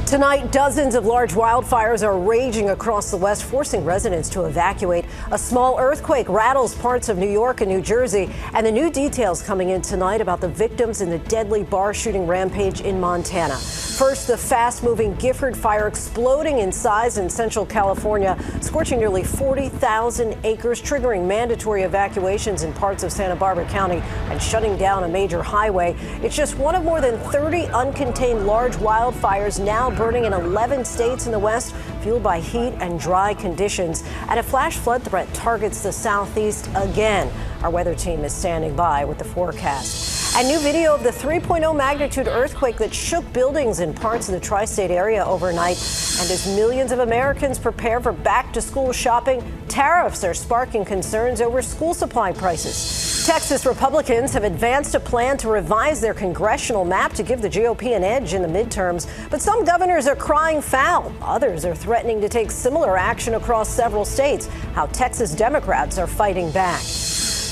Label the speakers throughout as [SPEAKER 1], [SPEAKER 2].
[SPEAKER 1] Tonight, dozens of large wildfires are raging across the West, forcing residents to evacuate. A small earthquake rattles parts of New York and New Jersey, and the new details coming in tonight about the victims in the deadly bar shooting rampage in Montana. First, the fast-moving Gifford fire exploding in size in Central California, scorching nearly 40,000 acres, triggering mandatory evacuations in parts of Santa Barbara County and shutting down a major highway. It's just one of more than 30 uncontained large wildfires now burning in 11 states in the West, fueled by heat and dry conditions. And a flash flood threat targets the Southeast again. Our weather team is standing by with the forecast. And new video of the 3.0 magnitude earthquake that shook buildings in parts of the tri-state area overnight. And as millions of Americans prepare for back-to-school shopping, tariffs are sparking concerns over school supply prices. Texas Republicans have advanced a plan to revise their congressional map to give the GOP an edge in the midterms. But some governors are crying foul. Others are threatening to take similar action across several states. How Texas Democrats are fighting back.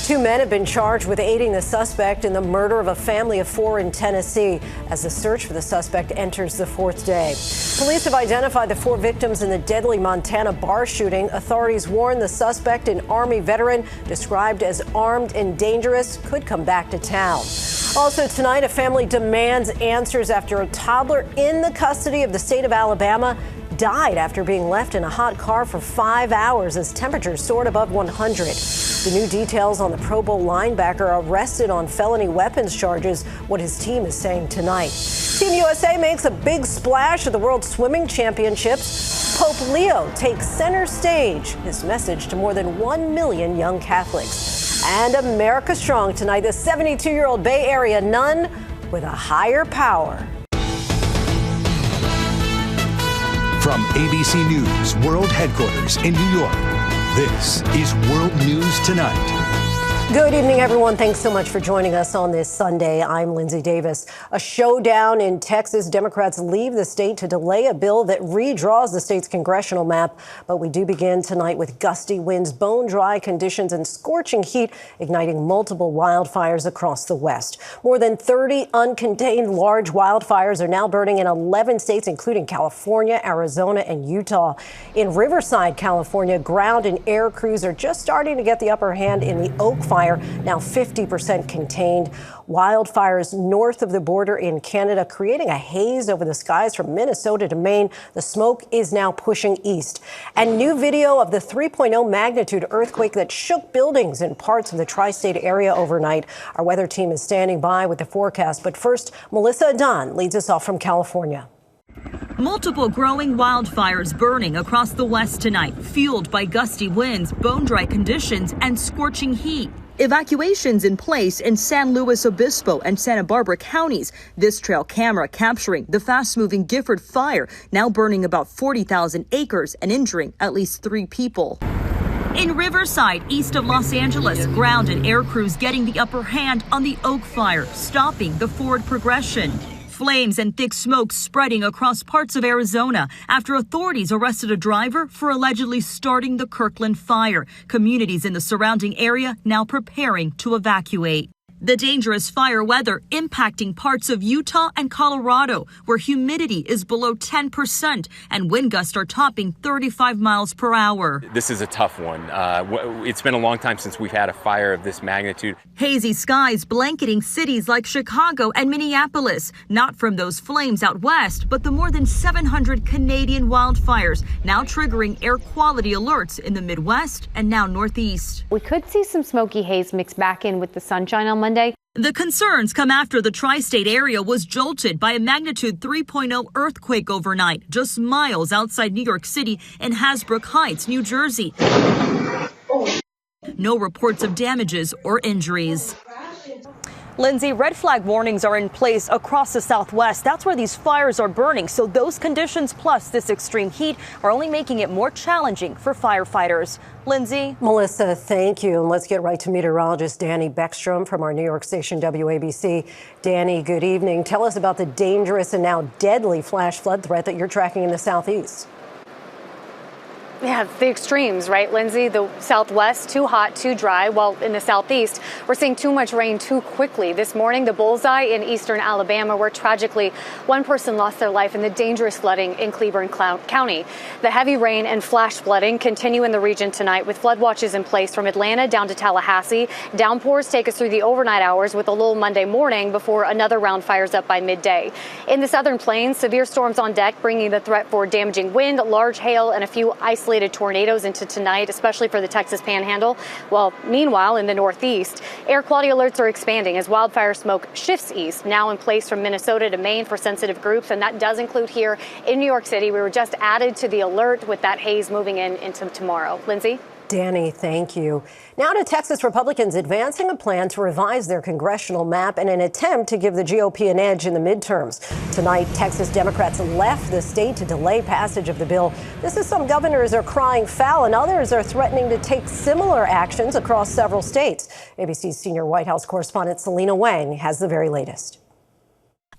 [SPEAKER 1] 2 men have been charged with aiding the suspect in the murder of a family of 4 in Tennessee as the search for the suspect enters the 4th day. Police have identified the 4 victims in the deadly Montana bar shooting. Authorities warn the suspect, an Army veteran described as armed and dangerous, could come back to town. Also tonight, a family demands answers after a toddler in the custody of the state of Alabama died after being left in a hot car for 5 hours as temperatures soared above 100. The new details on the Pro Bowl linebacker arrested on felony weapons charges, what his team is saying tonight. Team USA makes a big splash at the World Swimming Championships. Pope Leo takes center stage, his message to more than 1 million young Catholics. And America Strong tonight, the 72-year-old Bay Area nun with a higher power.
[SPEAKER 2] From ABC News World Headquarters in New York, this is World News Tonight.
[SPEAKER 1] Good evening, everyone. Thanks so much for joining us on this Sunday. I'm Lindsay Davis. A showdown in Texas. Democrats leave the state to delay a bill that redraws the state's congressional map. But we do begin tonight with gusty winds, bone-dry conditions, and scorching heat, igniting multiple wildfires across the West. More than 30 uncontained large wildfires are now burning in 11 states, including California, Arizona, and Utah. In Riverside, California, ground and air crews are just starting to get the upper hand in the Oak Fire, now 50% contained. Wildfires north of the border in Canada creating a haze over the skies from Minnesota to Maine. The smoke is now pushing east. And new video of the 3.0 magnitude earthquake that shook buildings in parts of the tri-state area overnight. Our weather team is standing by with the forecast. But first, Melissa Adan leads us off from California.
[SPEAKER 3] Multiple growing wildfires burning across the West tonight, fueled by gusty winds, bone-dry conditions, and scorching heat. Evacuations in place in San Luis Obispo and Santa Barbara counties. This trail camera capturing the fast-moving Gifford fire, now burning about 40,000 acres and injuring at least 3 people. In Riverside, east of Los Angeles, ground and air crews getting the upper hand on the Oak Fire, stopping the forward progression. Flames and thick smoke spreading across parts of Arizona after authorities arrested a driver for allegedly starting the Kirkland fire. Communities in the surrounding area now preparing to evacuate. The dangerous fire weather impacting parts of Utah and Colorado, where humidity is below 10% and wind gusts are topping 35 miles per hour.
[SPEAKER 4] This is a tough one. It's been a long time since we've had a fire of this magnitude.
[SPEAKER 3] Hazy skies blanketing cities like Chicago and Minneapolis, not from those flames out west, but the more than 700 Canadian wildfires now triggering air quality alerts in the Midwest and now Northeast.
[SPEAKER 5] We could see some smoky haze mixed back in with the sunshine on Monday.
[SPEAKER 3] The concerns come after the tri-state area was jolted by a magnitude 3.0 earthquake overnight, just miles outside New York City in Hasbrook Heights, New Jersey. No reports of damages or injuries. Lindsay, red flag warnings are in place across the Southwest. That's where these fires are burning. So those conditions plus this extreme heat are only making it more challenging for firefighters. Lindsay?
[SPEAKER 1] Melissa, thank you. And let's get right to meteorologist Danny Beckstrom from our New York station WABC. Danny, good evening. Tell us about the dangerous and now deadly flash flood threat that you're tracking in the Southeast.
[SPEAKER 6] Yeah, the extremes, right, Lindsay? The Southwest, too hot, too dry, while in the Southeast, we're seeing too much rain too quickly. This morning, the bullseye in eastern Alabama, where tragically one person lost their life in the dangerous flooding in Cleveland County. The heavy rain and flash flooding continue in the region tonight, with flood watches in place from Atlanta down to Tallahassee. Downpours take us through the overnight hours with a lull Monday morning before another round fires up by midday. In the southern plains, severe storms on deck, bringing the threat for damaging wind, large hail, and a few isolated tornadoes into tonight, especially for the Texas Panhandle. Well, meanwhile, in the Northeast, air quality alerts are expanding as wildfire smoke shifts east, now in place from Minnesota to Maine for sensitive groups, and that does include here in New York City. We were just added to the alert with that haze moving into tomorrow. Lindsay?
[SPEAKER 1] Danny, thank you. Now to Texas Republicans advancing a plan to revise their congressional map in an attempt to give the GOP an edge in the midterms. Tonight, Texas Democrats left the state to delay passage of the bill. This is some governors are crying foul and others are threatening to take similar actions across several states. ABC's senior White House correspondent Selena Wang has the very latest.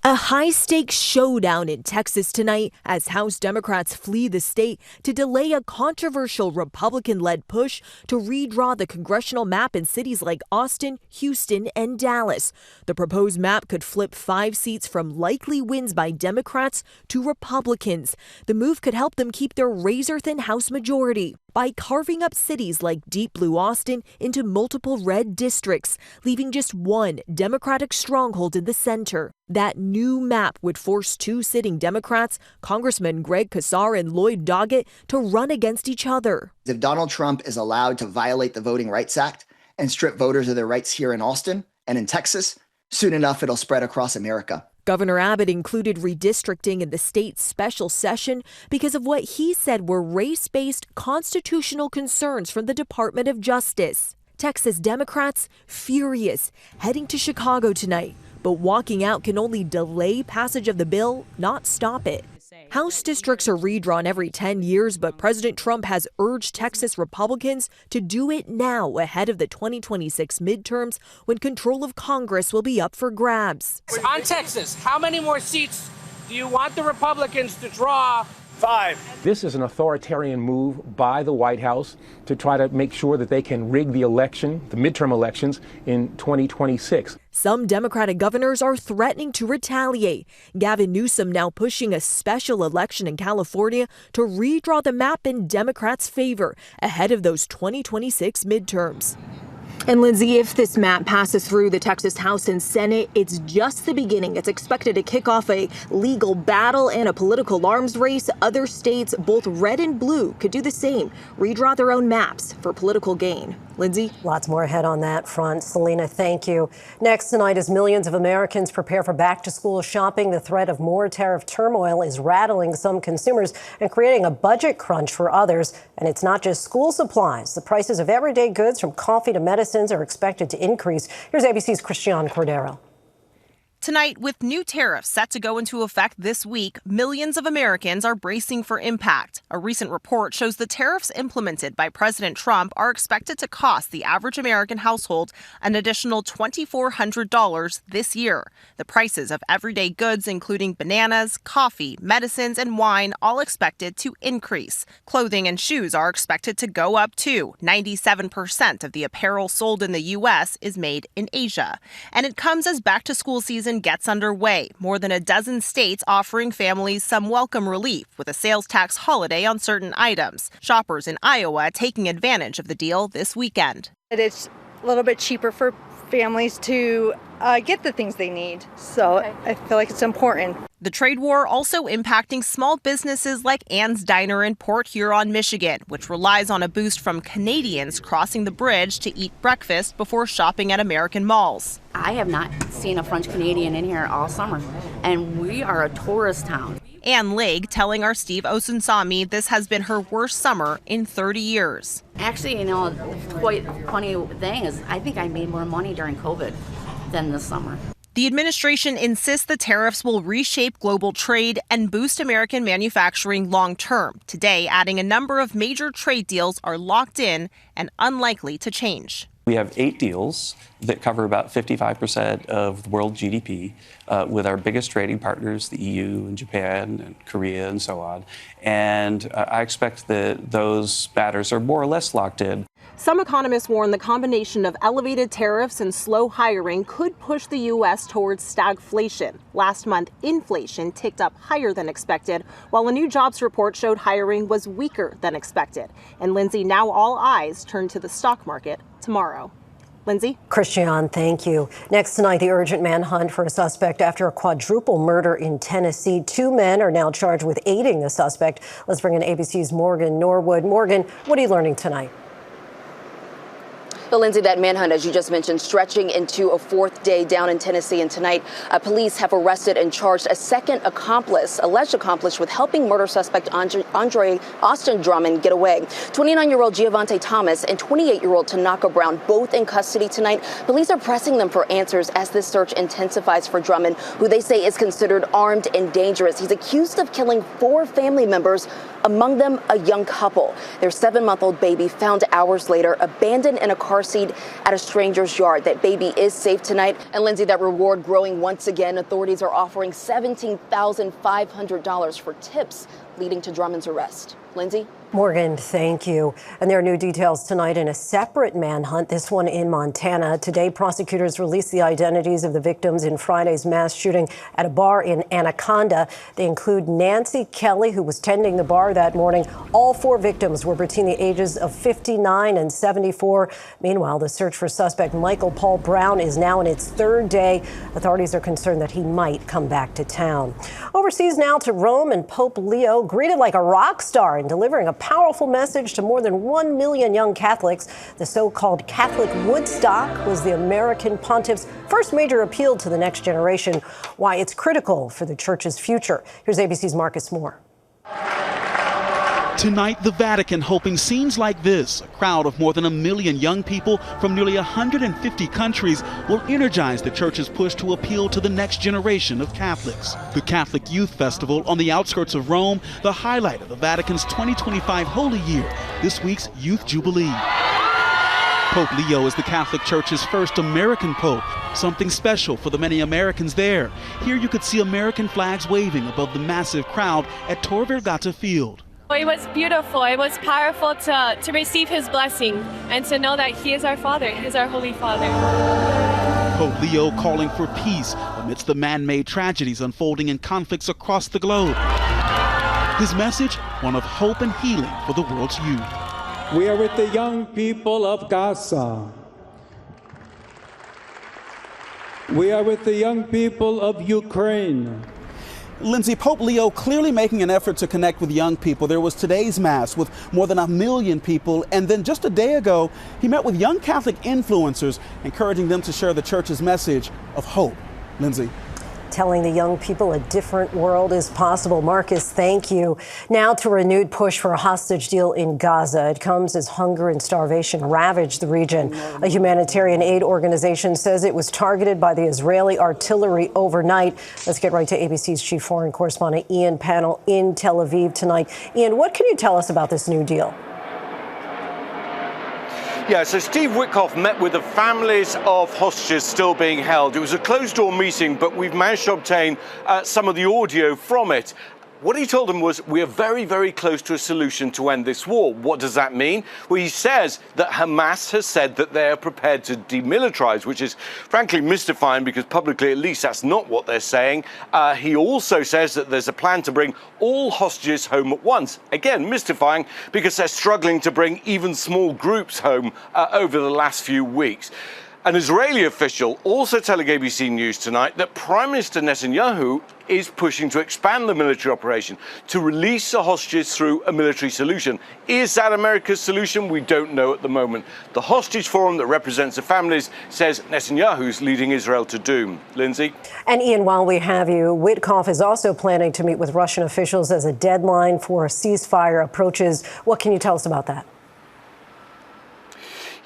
[SPEAKER 7] A high-stakes showdown in Texas tonight as House Democrats flee the state to delay a controversial Republican-led push to redraw the congressional map in cities like Austin, Houston, and Dallas. The proposed map could flip 5 seats from likely wins by Democrats to Republicans. The move could help them keep their razor-thin House majority by carving up cities like Deep Blue Austin into multiple red districts, leaving just one Democratic stronghold in the center. That new map would force 2 sitting Democrats, Congressman Greg Casar and Lloyd Doggett, to run against each other.
[SPEAKER 8] If Donald Trump is allowed to violate the Voting Rights Act and strip voters of their rights here in Austin and in Texas, soon enough it'll spread across America.
[SPEAKER 7] Governor Abbott included redistricting in the state's special session because of what he said were race-based constitutional concerns from the Department of Justice. Texas Democrats furious, heading to Chicago tonight, but walking out can only delay passage of the bill, not stop it. House districts are redrawn every 10 years, but President Trump has urged Texas Republicans to do it now ahead of the 2026 midterms when control of Congress will be up for grabs.
[SPEAKER 9] On Texas, how many more seats do you want the Republicans to draw? 5.
[SPEAKER 10] This is an authoritarian move by the White House to try to make sure that they can rig the election, the midterm elections in 2026.
[SPEAKER 7] Some Democratic governors are threatening to retaliate. Gavin Newsom now pushing a special election in California to redraw the map in Democrats' favor ahead of those 2026 midterms.
[SPEAKER 11] And Lindsay, if this map passes through the Texas House and Senate, it's just the beginning. It's expected to kick off a legal battle and a political arms race. Other states, both red and blue, could do the same, redraw their own maps for political gain. Lindsay?
[SPEAKER 1] Lots more ahead on that front. Selena, thank you. Next tonight, as millions of Americans prepare for back-to-school shopping, the threat of more tariff turmoil is rattling some consumers and creating a budget crunch for others. And it's not just school supplies. The prices of everyday goods, from coffee to medicines, are expected to increase. Here's ABC's Christiane Cordero.
[SPEAKER 12] Tonight, with new tariffs set to go into effect this week, millions of Americans are bracing for impact. A recent report shows the tariffs implemented by President Trump are expected to cost the average American household an additional $2,400 this year. The prices of everyday goods, including bananas, coffee, medicines, and wine, all expected to increase. Clothing and shoes are expected to go up too. 97% of the apparel sold in the U.S. is made in Asia. And it comes as back-to-school season gets underway. More than a dozen states offering families some welcome relief with a sales tax holiday on certain items. Shoppers in Iowa taking advantage of the deal this weekend.
[SPEAKER 13] It's a little bit cheaper for families to get the things they need. So I feel like it's important.
[SPEAKER 12] The trade war also impacting small businesses like Ann's Diner in Port Huron, Michigan, which relies on a boost from Canadians crossing the bridge to eat breakfast before shopping at American malls.
[SPEAKER 14] I have not seen a French Canadian in here all summer, and we are a tourist town.
[SPEAKER 12] Ann Legg telling our Steve Osunsami this has been her worst summer in 30 years.
[SPEAKER 14] Actually, the quite funny thing is I think I made more money during COVID than this summer.
[SPEAKER 12] The administration insists the tariffs will reshape global trade and boost American manufacturing long term. Today, adding a number of major trade deals are locked in and unlikely to change.
[SPEAKER 15] We have 8 deals that cover about 55% of the world GDP with our biggest trading partners, the EU and Japan and Korea and so on. And I expect that those matters are more or less locked in.
[SPEAKER 12] Some economists warn the combination of elevated tariffs and slow hiring could push the U.S. towards stagflation. Last month, inflation ticked up higher than expected, while a new jobs report showed hiring was weaker than expected. And Lindsay, now all eyes turn to the stock market tomorrow. Lindsay?
[SPEAKER 1] Christiane, thank you. Next tonight, the urgent manhunt for a suspect after a quadruple murder in Tennessee. 2 men are now charged with aiding the suspect. Let's bring in ABC's Morgan Norwood. Morgan, what are you learning tonight?
[SPEAKER 16] But Lindsay, that manhunt, as you just mentioned, stretching into a 4th day down in Tennessee. And tonight, police have arrested and charged a second accomplice, alleged accomplice, with helping murder suspect Andre Austin Drummond get away. 29-year-old Giovante Thomas and 28-year-old Tanaka Brown, both in custody tonight. Police are pressing them for answers as this search intensifies for Drummond, who they say is considered armed and dangerous. He's accused of killing 4 family members, among them a young couple. Their 7-month-old baby found hours later, abandoned in a car seat at a stranger's yard. That baby is safe tonight. And Lindsay, that reward growing once again. Authorities are offering $17,500 for tips leading to Drummond's arrest. Lindsay?
[SPEAKER 1] Morgan, thank you. And there are new details tonight in a separate manhunt, this one in Montana. Today, prosecutors released the identities of the victims in Friday's mass shooting at a bar in Anaconda. They include Nancy Kelly, who was tending the bar that morning. All 4 victims were between the ages of 59 and 74. Meanwhile, the search for suspect Michael Paul Brown is now in its 3rd day. Authorities are concerned that he might come back to town. Overseas now to Rome, and Pope Leo, greeted like a rock star and delivering a powerful message to more than 1 million young Catholics. The so-called Catholic Woodstock was the American pontiff's first major appeal to the next generation, why it's critical for the church's future. Here's ABC's Marcus Moore.
[SPEAKER 17] Tonight, the Vatican hoping scenes like this, a crowd of more than 1 million young people from nearly 150 countries, will energize the church's push to appeal to the next generation of Catholics. The Catholic Youth Festival on the outskirts of Rome, the highlight of the Vatican's 2025 Holy Year, this week's Youth Jubilee. Pope Leo is the Catholic Church's first American pope, something special for the many Americans there. Here you could see American flags waving above the massive crowd at Tor Vergata Field.
[SPEAKER 18] It was beautiful. It was powerful to receive his blessing and to know that he is our Father. He is our Holy Father.
[SPEAKER 17] Pope Leo calling for peace amidst the man-made tragedies unfolding in conflicts across the globe. His message, one of hope and healing for the world's youth.
[SPEAKER 19] We are with the young people of Gaza. We are with the young people of Ukraine.
[SPEAKER 17] Lindsay, Pope Leo clearly making an effort to connect with young people. There was today's Mass with more than 1 million people. And then just a day ago, he met with young Catholic influencers, encouraging them to share the church's message of hope. Lindsay.
[SPEAKER 1] Telling the young people a different world is possible. Marcus, thank you. Now to a renewed push for a hostage deal in Gaza. It comes as hunger and starvation ravage the region. A humanitarian aid organization says it was targeted by the Israeli artillery overnight. Let's get right to ABC's chief foreign correspondent Ian Pannell in Tel Aviv tonight. Ian, what can you tell us about this new deal?
[SPEAKER 20] Yeah, so Steve Witkoff met with the families of hostages still being held. It was a closed-door meeting, but we've managed to obtain some of the audio from it. What he told them was, we are very, very close to a solution to end this war. What does that mean? Well, he says that Hamas has said that they are prepared to demilitarize, which is frankly mystifying because publicly, at least, that's not what they're saying. He also says that there's a plan to bring all hostages home at once. Again, mystifying because they're struggling to bring even small groups home over the last few weeks. An Israeli official also telling ABC News tonight that Prime Minister Netanyahu is pushing to expand the military operation to release the hostages through a military solution. Is that America's solution? We don't know at the moment. The hostage forum that represents the families says Netanyahu's leading Israel to doom. Lindsay?
[SPEAKER 1] And Ian, while we have you, Witkoff is also planning to meet with Russian officials as a deadline for a ceasefire approaches. What can you tell us about that?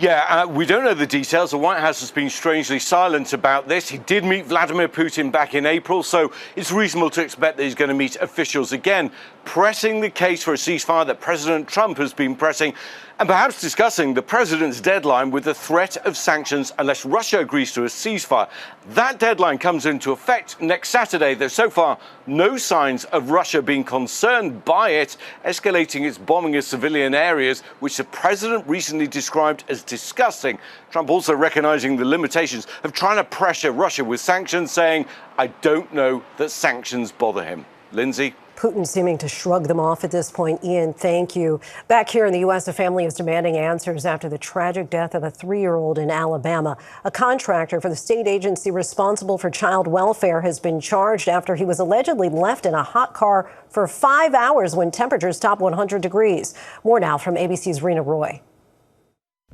[SPEAKER 20] Yeah, we don't know the details. The White House has been strangely silent about this. He did meet Vladimir Putin back in April, so it's reasonable to expect that he's going to meet officials again, pressing the case for a ceasefire that President Trump has been pressing, and perhaps discussing the president's deadline with the threat of sanctions unless Russia agrees to a ceasefire. That deadline comes into effect next Saturday. There's so far no signs of Russia being concerned by it, escalating its bombing of civilian areas, which the president recently described as disgusting. Trump also recognizing the limitations of trying to pressure Russia with sanctions, saying, I don't know that sanctions bother him. Lindsay?
[SPEAKER 1] Putin seeming to shrug them off at this point. Ian, thank you. Back here in the U.S., a family is demanding answers after the tragic death of a 3-year-old in Alabama. A contractor for the state agency responsible for child welfare has been charged after he was allegedly left in a hot car for 5 hours when temperatures topped 100 degrees. More now from ABC's Rena Roy.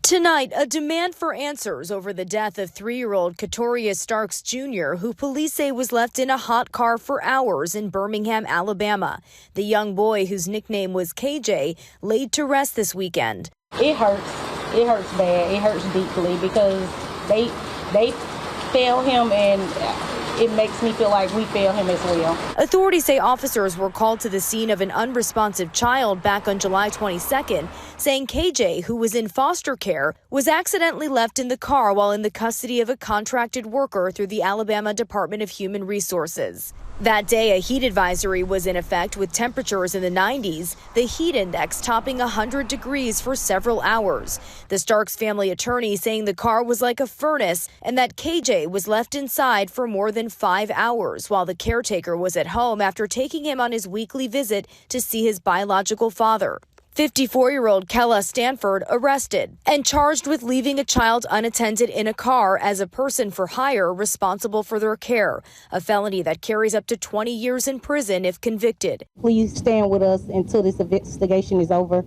[SPEAKER 7] Tonight, a demand for answers over the death of 3-year-old Katorius Starks Jr., who police say was left in a hot car for hours in Birmingham, Alabama. The young boy, whose nickname was KJ, laid to rest this weekend.
[SPEAKER 21] It hurts. It hurts bad. It hurts deeply because they failed him, and it makes me feel like we failed him as well.
[SPEAKER 7] Authorities say officers were called to the scene of an unresponsive child back on July 22nd, saying KJ, who was in foster care, was accidentally left in the car while in the custody of a contracted worker through the Alabama Department of Human Resources. That day, a heat advisory was in effect with temperatures in the 90s, the heat index topping 100 degrees for several hours. The Starks family attorney saying the car was like a furnace and that KJ was left inside for more than 5 hours while the caretaker was at home after taking him on his weekly visit to see his biological father. 54-year-old Kella Stanford arrested and charged with leaving a child unattended in a car as a person for hire responsible for their care, a felony that carries up to 20 years in prison if convicted.
[SPEAKER 21] Please stand with us until this investigation is over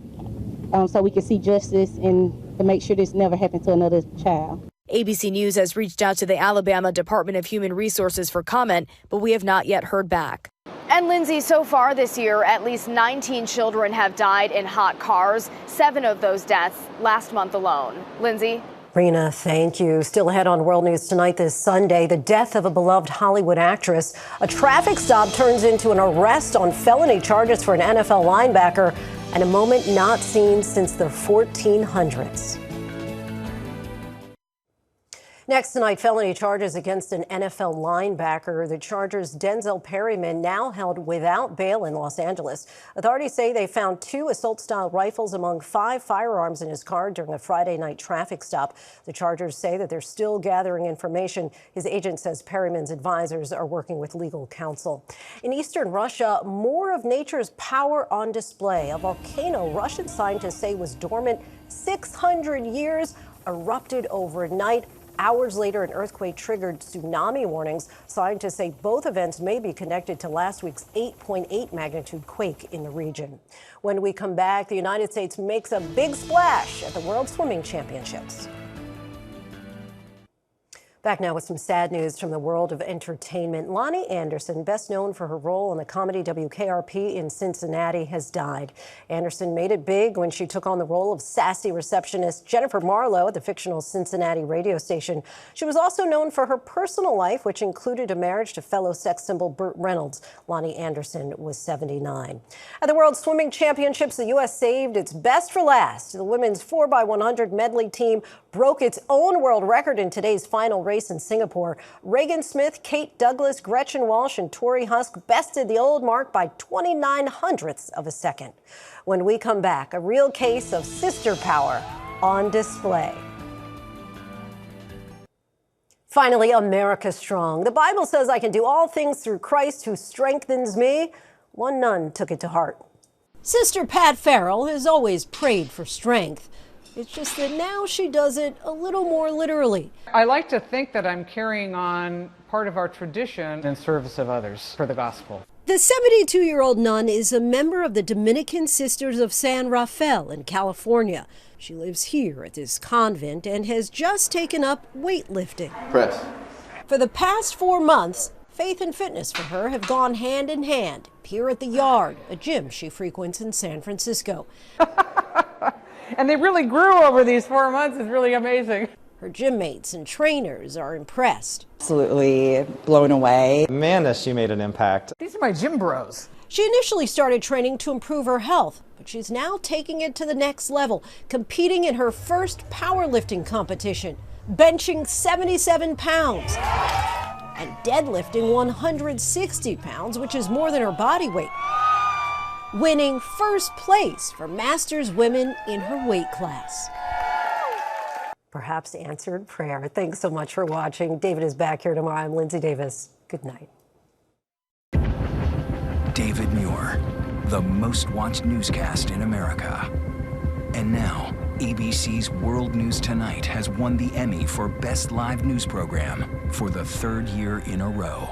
[SPEAKER 21] so we can see justice and to make sure this never happened to another child.
[SPEAKER 7] ABC News has reached out to the Alabama Department of Human Resources for comment, but we have not yet heard back.
[SPEAKER 5] And Lindsay, so far this year, at least 19 children have died in hot cars, 7 of those deaths last month alone. Lindsay?
[SPEAKER 1] Rena, thank you. Still ahead on World News Tonight this Sunday, the death of a beloved Hollywood actress. A traffic stop turns into an arrest on felony charges for an NFL linebacker, and a moment not seen since the 1400s. Next tonight, felony charges against an NFL linebacker. The Chargers' Denzel Perryman now held without bail in Los Angeles. Authorities say they found 2 assault-style rifles among 5 firearms in his car during a Friday night traffic stop. The Chargers say that they're still gathering information. His agent says Perryman's advisors are working with legal counsel. In eastern Russia, more of nature's power on display. A volcano Russian scientists say was dormant 600 years erupted overnight. Hours later, an earthquake triggered tsunami warnings. Scientists say both events may be connected to last week's 8.8 magnitude quake in the region. When we come back, the United States makes a big splash at the World Swimming Championships. Back now with some sad news from the world of entertainment. Loni Anderson, best known for her role on the comedy WKRP in Cincinnati, has died. Anderson made it big when she took on the role of sassy receptionist Jennifer Marlowe at the fictional Cincinnati radio station. She was also known for her personal life, which included a marriage to fellow sex symbol Burt Reynolds. Loni Anderson was 79. At the World Swimming Championships, the U.S. saved its best for last. The women's 4x100 medley team broke its own world record in today's final race in Singapore. Regan Smith, Kate Douglas, Gretchen Walsh, and Tori Husk bested the old mark by 29 hundredths of a second. When we come back, a real case of sister power on display. Finally, America strong. The Bible says I can do all things through Christ who strengthens me. One nun took it to heart.
[SPEAKER 22] Sister Pat Farrell has always prayed for strength. It's just that now she does it a little more literally.
[SPEAKER 23] I like to think that I'm carrying on part of our tradition in service of others for the gospel.
[SPEAKER 22] The 72-year-old nun is a member of the Dominican Sisters of San Rafael in California. She lives here at this convent and has just taken up weightlifting.
[SPEAKER 24] Press.
[SPEAKER 22] For the past 4 months, faith and fitness for her have gone hand in hand here at the Yard, a gym she frequents in San Francisco.
[SPEAKER 23] And they really grew over these 4 months. It's really amazing.
[SPEAKER 22] Her gym mates and trainers are impressed.
[SPEAKER 2] Absolutely blown away.
[SPEAKER 3] Man, has she made an impact.
[SPEAKER 23] These are my gym bros.
[SPEAKER 22] She initially started training to improve her health, but she's now taking it to the next level, competing in her first powerlifting competition, benching 77 pounds and deadlifting 160 pounds, which is more than her body weight, winning first place for Masters women in her weight class.
[SPEAKER 1] Perhaps answered prayer. Thanks so much for watching. David is back here tomorrow. I'm Lindsay Davis. Good night.
[SPEAKER 4] David Muir, the most watched newscast in America. And now, ABC's World News Tonight has won the Emmy for Best Live News Program for the third year in a row.